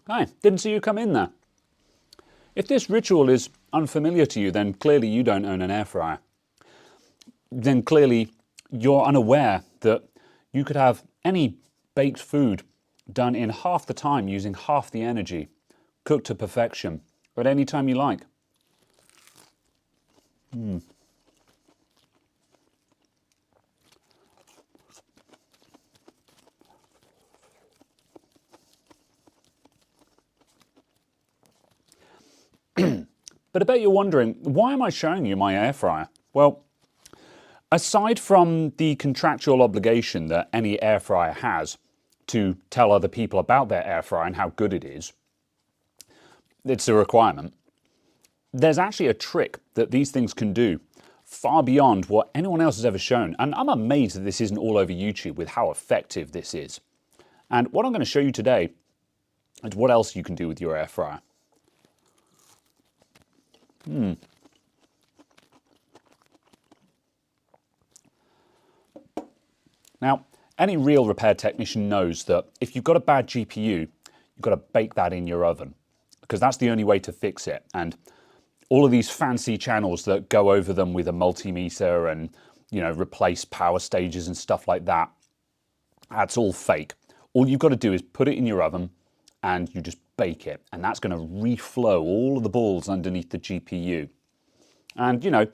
Hi, didn't see you come in there. If this ritual is unfamiliar to you, then clearly you don't own an air fryer. Then clearly you're unaware that you could have any baked food done in half the time using half the energy, cooked to perfection, at any time you like. But I bet you're wondering, why am I showing you my air fryer? Well, aside from the contractual obligation that any air fryer has to tell other people about their air fryer and how good it is, it's a requirement. There's actually a trick that these things can do far beyond what anyone else has ever shown. And I'm amazed that this isn't all over YouTube with how effective this is. And what I'm going to show you today is what else you can do with your air fryer. Now, any real repair technician knows that if you've got a bad GPU, you've got to bake that in your oven, because that's the only way to fix it. And all of these fancy channels that go over them with a multimeter and, replace power stages and stuff like that, that's all fake. All you've got to do is put it in your oven and you just bake it. And that's going to reflow all of the balls underneath the GPU. And,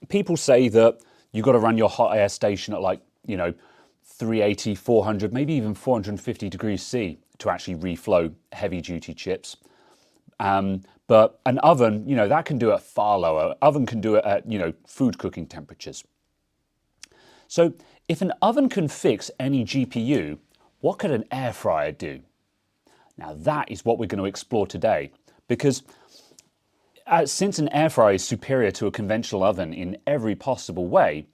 people say that you've got to run your hot air station at 380, 400, maybe even 450 degrees C to actually reflow heavy duty chips. But an oven, that can do it far lower. Oven can do it at, food cooking temperatures. So if an oven can fix any GPU, what could an air fryer do? Now that is what we're going to explore today, because since an air fryer is superior to a conventional oven in every possible way,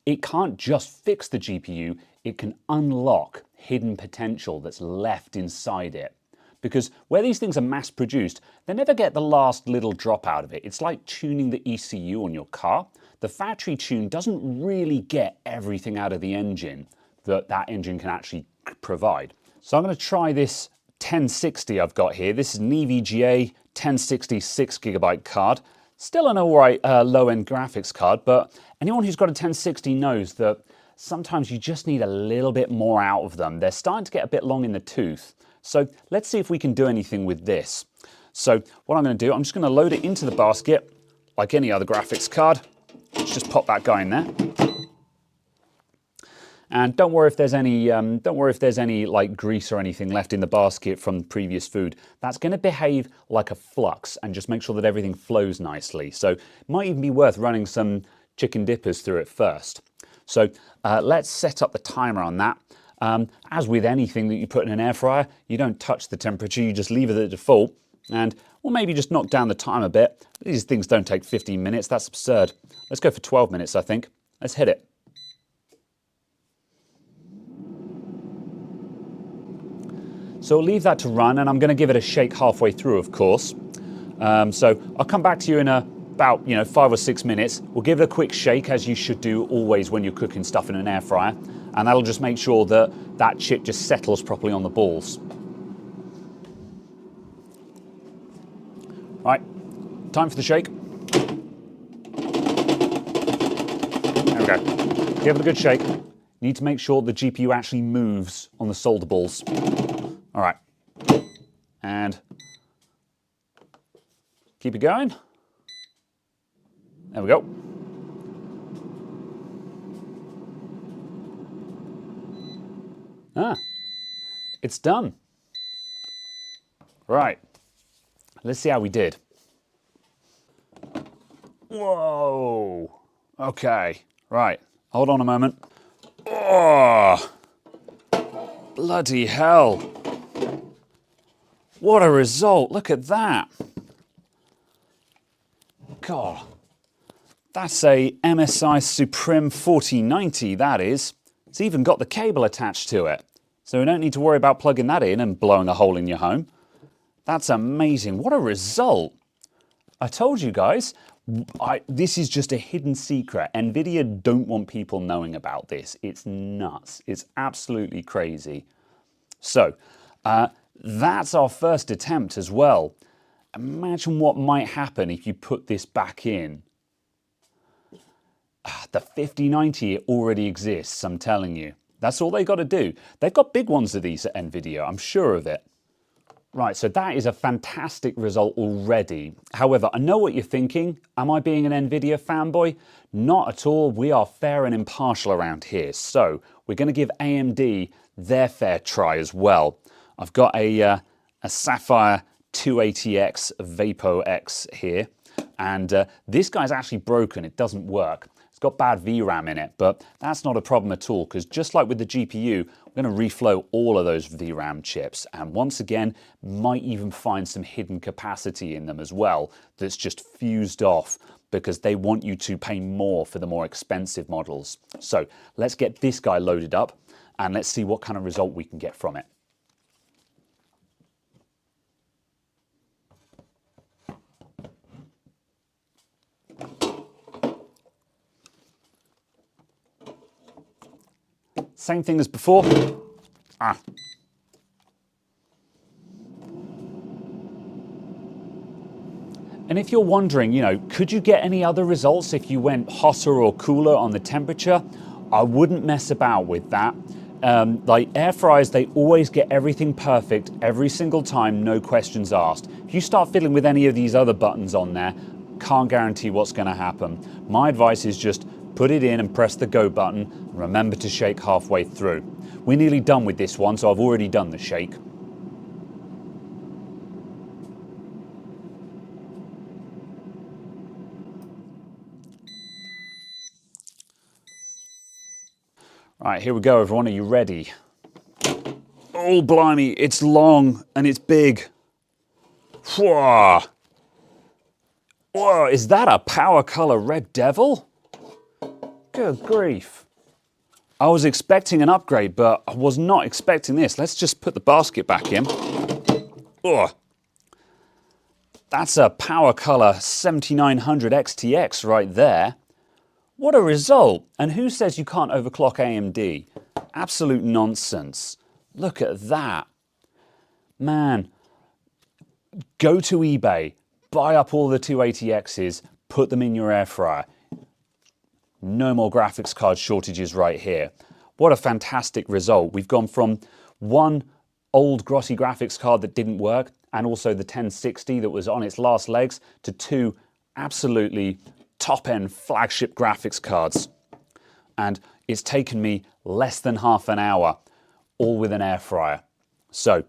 it can't just fix the GPU, it can unlock hidden potential that's left inside it. Because where these things are mass produced, they never get the last little drop out of it. It's like tuning the ECU on your car. The factory tune doesn't really get everything out of the engine that engine can actually provide. So I'm going to try this 1060 I've got here. This is an EVGA 1060 6GB card. Still an alright low-end graphics card, but anyone who's got a 1060 knows that sometimes you just need a little bit more out of them. They're starting to get a bit long in the tooth. So let's see if we can do anything with this. So what I'm going to do, I'm just going to load it into the basket like any other graphics card. Let's just pop that guy in there. And don't worry if there's any like grease or anything left in the basket from previous food. That's going to behave like a flux and just make sure that everything flows nicely. So it might even be worth running some chicken dippers through it first. So let's set up the timer on that. As with anything that you put in an air fryer, you don't touch the temperature, you just leave it at default. And or maybe just knock down the time a bit. These things don't take 15 minutes, that's absurd. Let's go for 12 minutes, I think. Let's hit it. So I'll leave that to run, and I'm going to give it a shake halfway through, of course. So I'll come back to you in about 5 or 6 minutes. We'll give it a quick shake, as you should do always when you're cooking stuff in an air fryer, and that'll just make sure that that chip just settles properly on the balls. Right, time for the shake. There we go. Give it a good shake. Need to make sure the GPU actually moves on the solder balls. All right, and keep it going. There we go. It's done. Right, let's see how we did. Whoa, okay, right, hold on a moment. Oh, bloody hell. What a result, look at that. God, that's a MSI Supreme 4090, that is. It's even got the cable attached to it. So we don't need to worry about plugging that in and blowing a hole in your home. That's amazing, what a result. I told you guys, this is just a hidden secret. NVIDIA don't want people knowing about this. It's nuts, it's absolutely crazy. So, That's our first attempt as well. Imagine what might happen if you put this back in. The 5090 already exists, I'm telling you. That's all they got to do. They've got big ones of these at NVIDIA, I'm sure of it. Right, so that is a fantastic result already. However, I know what you're thinking. Am I being an NVIDIA fanboy? Not at all. We are fair and impartial around here. So we're going to give AMD their fair try as well. I've got a Sapphire 280X Vapo X here. And this guy's actually broken. It doesn't work. It's got bad VRAM in it, but that's not a problem at all because just like with the GPU, we're going to reflow all of those VRAM chips. And once again, might even find some hidden capacity in them as well that's just fused off because they want you to pay more for the more expensive models. So let's get this guy loaded up and let's see what kind of result we can get from it. Same thing as before. And if you're wondering, could you get any other results if you went hotter or cooler on the temperature? I wouldn't mess about with that. Like air fryers, they always get everything perfect every single time, no questions asked. If you start fiddling with any of these other buttons on there, can't guarantee what's going to happen. My advice is just put it in and press the go button. Remember to shake halfway through. We're nearly done with this one, so I've already done the shake. Right, here we go, everyone. Are you ready? Oh, blimey, it's long and it's big. Whoa. Whoa, is that a Power Color Red Devil? Good grief. I was expecting an upgrade, but I was not expecting this. Let's just put the basket back in. Ugh. That's a Power Color 7900 XTX right there. What a result. And who says you can't overclock AMD? Absolute nonsense. Look at that. Man, go to eBay, buy up all the 280Xs, put them in your air fryer. No more graphics card shortages right here. What a fantastic result. We've gone from one old grotty graphics card that didn't work and also the 1060 that was on its last legs to two absolutely top-end flagship graphics cards. And it's taken me less than half an hour, all with an air fryer. So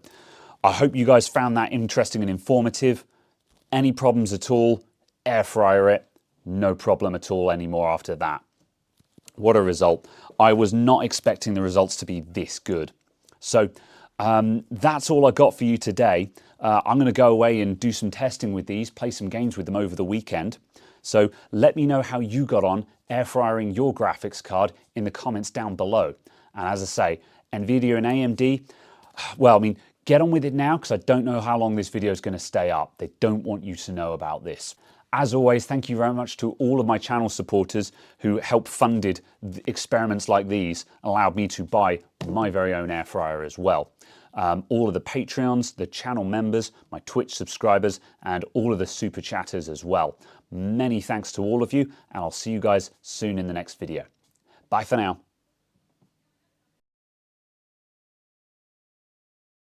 I hope you guys found that interesting and informative. Any problems at all, air fryer it. No problem at all anymore after that. What a result. I was not expecting the results to be this good. So that's all I got for you today. I'm going to go away and do some testing with these, play some games with them over the weekend. So let me know how you got on air frying your graphics card in the comments down below. And as I say, NVIDIA and AMD, well, I mean, get on with it now because I don't know how long this video is going to stay up. They don't want you to know about this. As always, thank you very much to all of my channel supporters who helped funded experiments like these, allowed me to buy my very own air fryer as well. All of the Patreons, the channel members, my Twitch subscribers, and all of the super chatters as well. Many thanks to all of you, and I'll see you guys soon in the next video. Bye for now.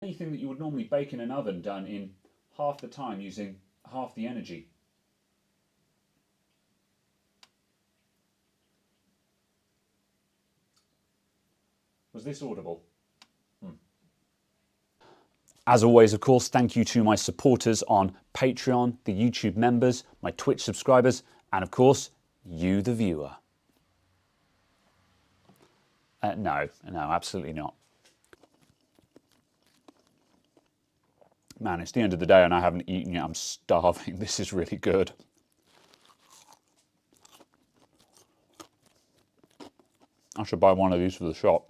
Anything that you would normally bake in an oven done in half the time using half the energy. Was this audible? As always, of course, thank you to my supporters on Patreon, the YouTube members, my Twitch subscribers, and of course, you, the viewer. No, absolutely not. Man, it's the end of the day and I haven't eaten yet. I'm starving. This is really good. I should buy one of these for the shop.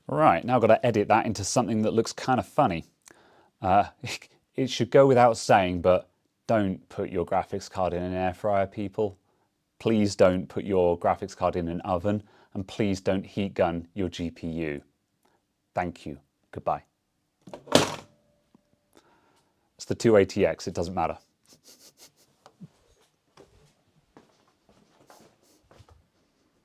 Right, now I've got to edit that into something that looks kind of funny. It should go without saying, but don't put your graphics card in an air fryer, people. Please don't put your graphics card in an oven, and please don't heat gun your GPU. Thank you. Goodbye. It's the 280X, it doesn't matter.